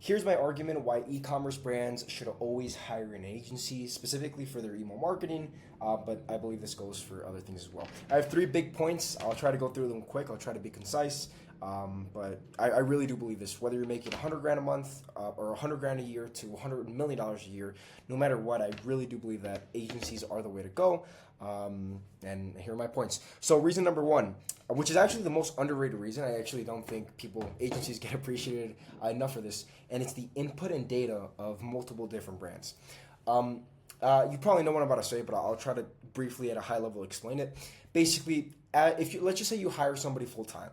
Here's my argument why e-commerce brands should always hire an agency, specifically for their email marketing, but I believe this goes for other things as well. I have 3 big points. I'll try to go through them quick. I'll try to be concise. But I really do believe this. Whether you're making 100 grand a month or 100 grand a year to $100 million a year, no matter what, I really do believe that agencies are the way to go. And here are my points. So reason number 1, which is actually the most underrated reason. I actually don't think agencies get appreciated enough for this, and it's the input and data of multiple different brands. You probably know what I'm about to say, but I'll try to briefly at a high level explain it. Basically, if you let's just say you hire somebody full time.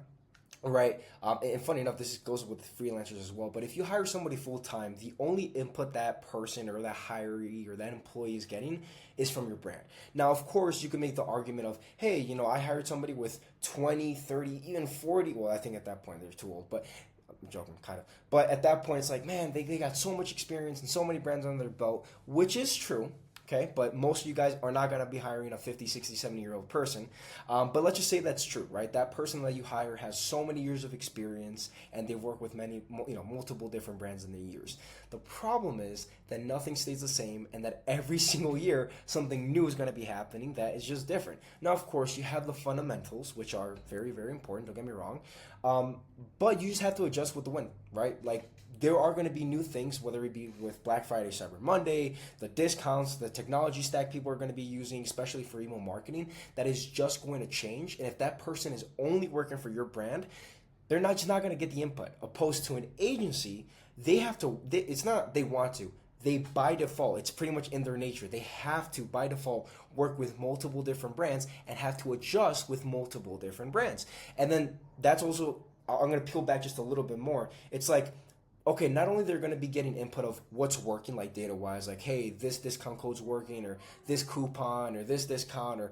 Right. And funny enough, this goes with freelancers as well. But if you hire somebody full time, the only input that person or that hiree or that employee is getting is from your brand. Now, of course, you can make the argument of, hey, I hired somebody with 20, 30, even 40. Well, I think at that point they're too old, but I'm joking, kind of. But at that point, it's like, man, they got so much experience and so many brands under their belt, which is true. Okay, but most of you guys are not going to be hiring a 50, 60, 70-year-old person. But let's just say that's true, right? That person that you hire has so many years of experience and they've worked with multiple different brands in the years. The problem is that nothing stays the same and that every single year something new is going to be happening that is just different. Now, of course, you have the fundamentals, which are very, very important, don't get me wrong. But you just have to adjust with the wind, right? Like, there are going to be new things, whether it be with Black Friday, Cyber Monday, the discounts, the technology stack people are going to be using, especially for email marketing, that is just going to change. And if that person is only working for your brand, they're just not going to get the input. Opposed to an agency, it's not they want to. They, by default, it's pretty much in their nature. They have to, by default, work with multiple different brands and have to adjust with multiple different brands. And then that's also, I'm going to peel back just a little bit more. It's like, okay, not only they're going to be getting input of what's working, like data-wise, like, hey, this discount code's working, or this coupon, or this discount, or,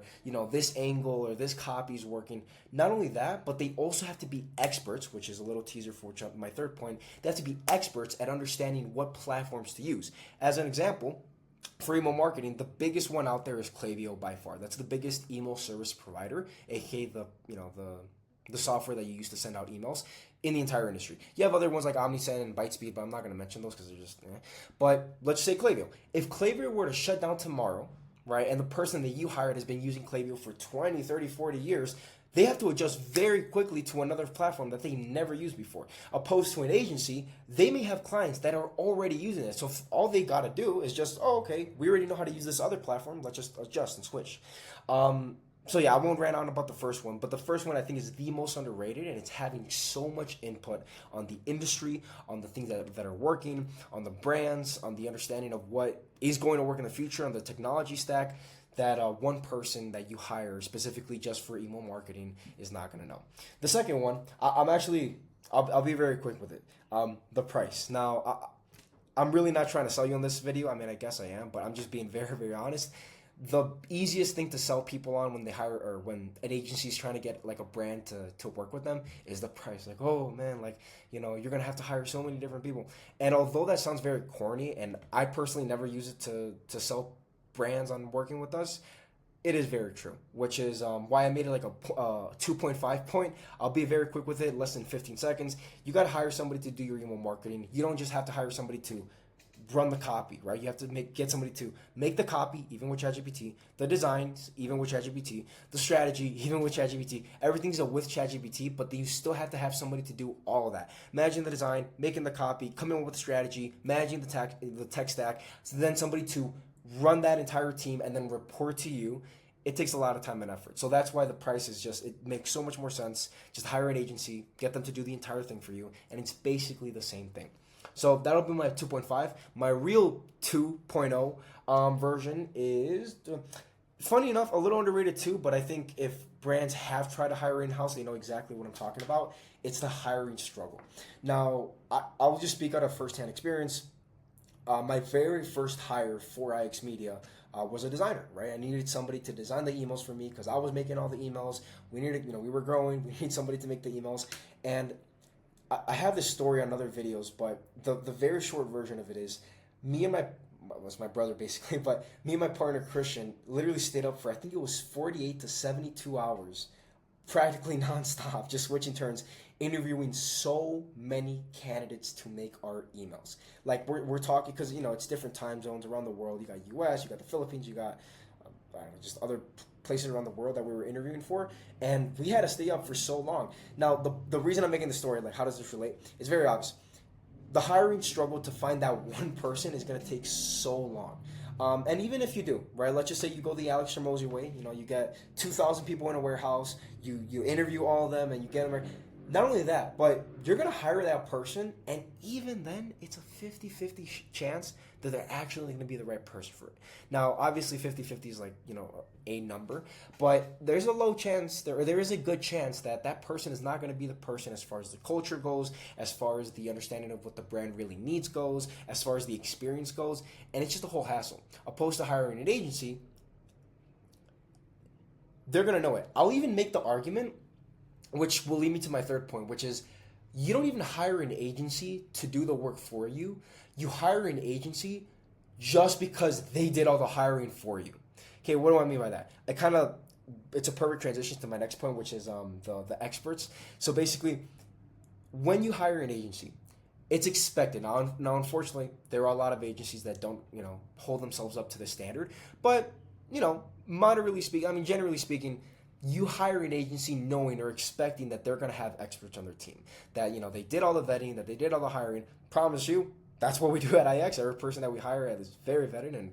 this angle, or this copy's working. Not only that, but they also have to be experts, which is a little teaser for my 3rd point. They have to be experts at understanding what platforms to use. As an example, for email marketing, the biggest one out there is Klaviyo by far. That's the biggest email service provider, aka the software that you use to send out emails in the entire industry. You have other ones like OmniSend and ByteSpeed, but I'm not going to mention those because they're just, But let's say Klaviyo. If Klaviyo were to shut down tomorrow, right, and the person that you hired has been using Klaviyo for 20, 30, 40 years, they have to adjust very quickly to another platform that they never used before. Opposed to an agency, they may have clients that are already using it. So all they got to do is just, okay, we already know how to use this other platform. Let's just adjust and switch. So yeah, I won't rant on about the first one, but the first one I think is the most underrated, and it's having so much input on the industry, on the things that are working, on the brands, on the understanding of what is going to work in the future, on the technology stack, that one person that you hire specifically just for email marketing is not going to know. The second one, I'll be very quick with it. The price. Now, I'm really not trying to sell you on this video. I mean, I guess I am, but I'm just being very, very honest. The easiest thing to sell people on when they hire, or when an agency is trying to get like a brand to work with them, is the price. Like, oh man, like, you're going to have to hire so many different people. And although that sounds very corny, and I personally never use it to sell brands on working with us, it is very true, which is why I made it like a 2.5 point. I'll be very quick with it, less than 15 seconds. You got to hire somebody to do your email marketing. You don't just have to hire somebody to run the copy, right? You have to get somebody to make the copy, even with ChatGPT, the designs, even with ChatGPT, the strategy, even with ChatGPT. Everything's with ChatGPT, but you still have to have somebody to do all of that. Managing the design, making the copy, coming up with the strategy, managing the tech stack, so then somebody to run that entire team and then report to you. It takes a lot of time and effort. So that's why the price is it makes so much more sense. Just hire an agency, get them to do the entire thing for you, and it's basically the same thing. So that'll be my 2.5. My real 2.0 version is, funny enough, a little underrated too, but I think if brands have tried to hire in-house, they know exactly what I'm talking about. It's the hiring struggle. Now, I'll just speak out of firsthand experience. My very first hire for IX Media was a designer, right? I needed somebody to design the emails for me because I was making all the emails. We were growing. We needed somebody to make the emails. And I have this story on other videos, but the very short version of it is me and my brother basically, but me and my partner Christian literally stayed up for, I think it was 48 to 72 hours, practically nonstop, just switching turns interviewing so many candidates to make our emails. Like we're talking, because it's different time zones around the world. You got US, you got the Philippines, you got I don't know, just other places around the world that we were interviewing for, and we had to stay up for so long. Now the reason I'm making the story, like how does this relate, is very obvious. The hiring struggle to find that one person is going to take so long. And even if you do, right, let's just say you go the Alex Hormozy way, you get 2,000 people in a warehouse, you interview all of them, and you get them. Not only that, but you're going to hire that person, and even then, it's a 50-50 chance that they're actually going to be the right person for it. Now, obviously, 50-50 is like, a number, but there's a low chance, there is a good chance that that person is not going to be the person as far as the culture goes, as far as the understanding of what the brand really needs goes, as far as the experience goes, and it's just a whole hassle. Opposed to hiring an agency, they're going to know it. I'll even make the argument, which will lead me to my third point, which is you don't even hire an agency to do the work for you. You hire an agency just because they did all the hiring for you. Okay, what do I mean by that? It's a perfect transition to my next point, which is the experts. So basically, when you hire an agency, it's expected. Now, unfortunately, there are a lot of agencies that don't, hold themselves up to the standard. But, generally speaking, you hire an agency knowing or expecting that they're going to have experts on their team. That, they did all the vetting, that they did all the hiring. Promise you, that's what we do at IX. Every person that we hire is very vetted, and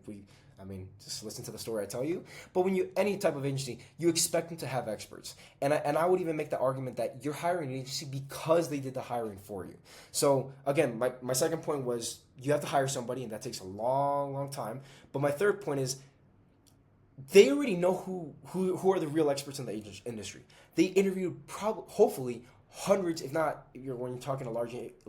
just listen to the story I tell you. But any type of agency, you expect them to have experts. And I would even make the argument that you're hiring an agency because they did the hiring for you. So again, my second point was you have to hire somebody, and that takes a long, long time. But my third point is they already know who are the real experts in the industry. They interviewed hopefully hundreds, if not, when you're talking a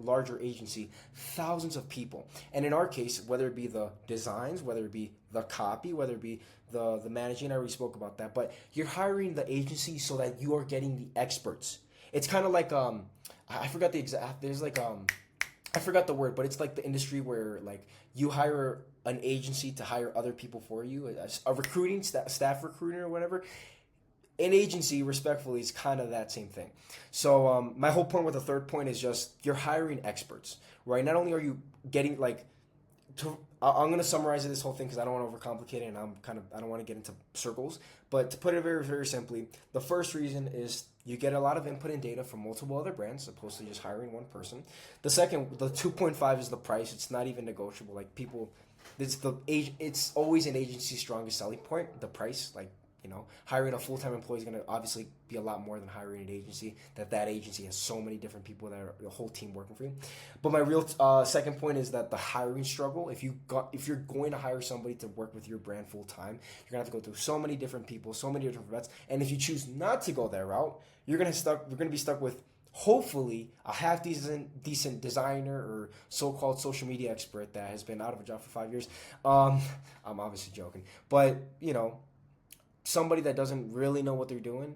larger agency, thousands of people. And in our case, whether it be the designs, whether it be the copy, whether it be the managing, I already spoke about that, but you're hiring the agency so that you are getting the experts. It's kind of like, I forgot the exact, I forgot the word, but it's like the industry where like you hire an agency to hire other people for you, a recruiting staff recruiter or whatever. An agency, respectfully, is kind of that same thing. So my whole point with the third point is just you're hiring experts, right? Not only are you getting I'm going to summarize this whole thing because I don't want to overcomplicate it, and I don't want to get into circles. But to put it very, very simply, the first reason is you get a lot of input and data from multiple other brands, opposed to just hiring one person. The second, the 2.5 is the price. It's not even negotiable. Like people, it's always an agency's strongest selling point, the price. Hiring a full-time employee is going to obviously be a lot more than hiring an agency. That agency has so many different people that are the whole team working for you. But my real second point is that the hiring struggle. If you're going to hire somebody to work with your brand full-time, you're going to have to go through so many different people, so many different vets. And if you choose not to go that route, you're going to be stuck with hopefully a half decent designer or so-called social media expert that has been out of a job for 5 years. I'm obviously joking, but somebody that doesn't really know what they're doing.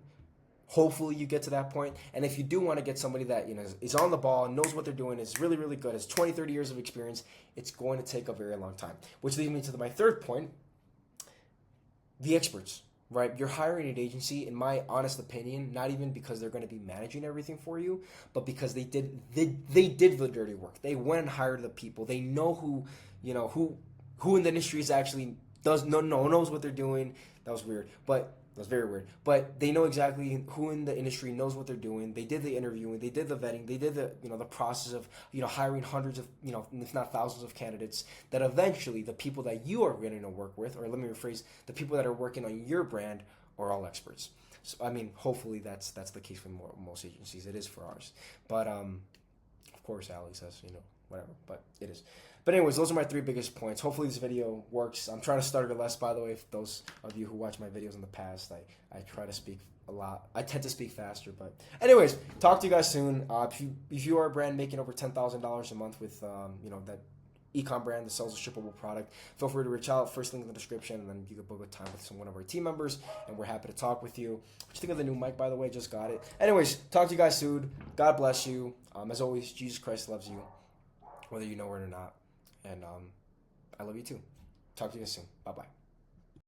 Hopefully you get to that point. And if you do want to get somebody that is on the ball, knows what they're doing, is really, really good, has 20, 30 years of experience, it's going to take a very long time. Which leads me to my third point, the experts, right? You're hiring an agency, in my honest opinion, not even because they're going to be managing everything for you, but because they did the dirty work. They went and hired the people. They know who in the industry is actually knows what they're doing. That was weird, but that was very weird. But they know exactly who in the industry knows what they're doing. They did the interviewing, they did the vetting, they did the process of hiring hundreds of if not thousands of candidates. That eventually the people that you are going to work with, or let me rephrase, the people that are working on your brand are all experts. So hopefully that's the case for most agencies. It is for ours, but of course, Alex says whatever, but it is. But anyways, those are my three biggest points. Hopefully this video works. I'm trying to stutter less, by the way. For those of you who watch my videos in the past, I try to speak a lot. I tend to speak faster, but anyways, talk to you guys soon. If you are a brand making over $10,000 a month with that e-com brand that sells a shippable product, feel free to reach out. First link in the description, and then you can book a time with one of our team members, and we're happy to talk with you. What you think of the new mic, by the way? Just got it. Anyways, talk to you guys soon. God bless you. As always, Jesus Christ loves you, whether you know it or not. And I love you too. Talk to you guys soon. Bye-bye.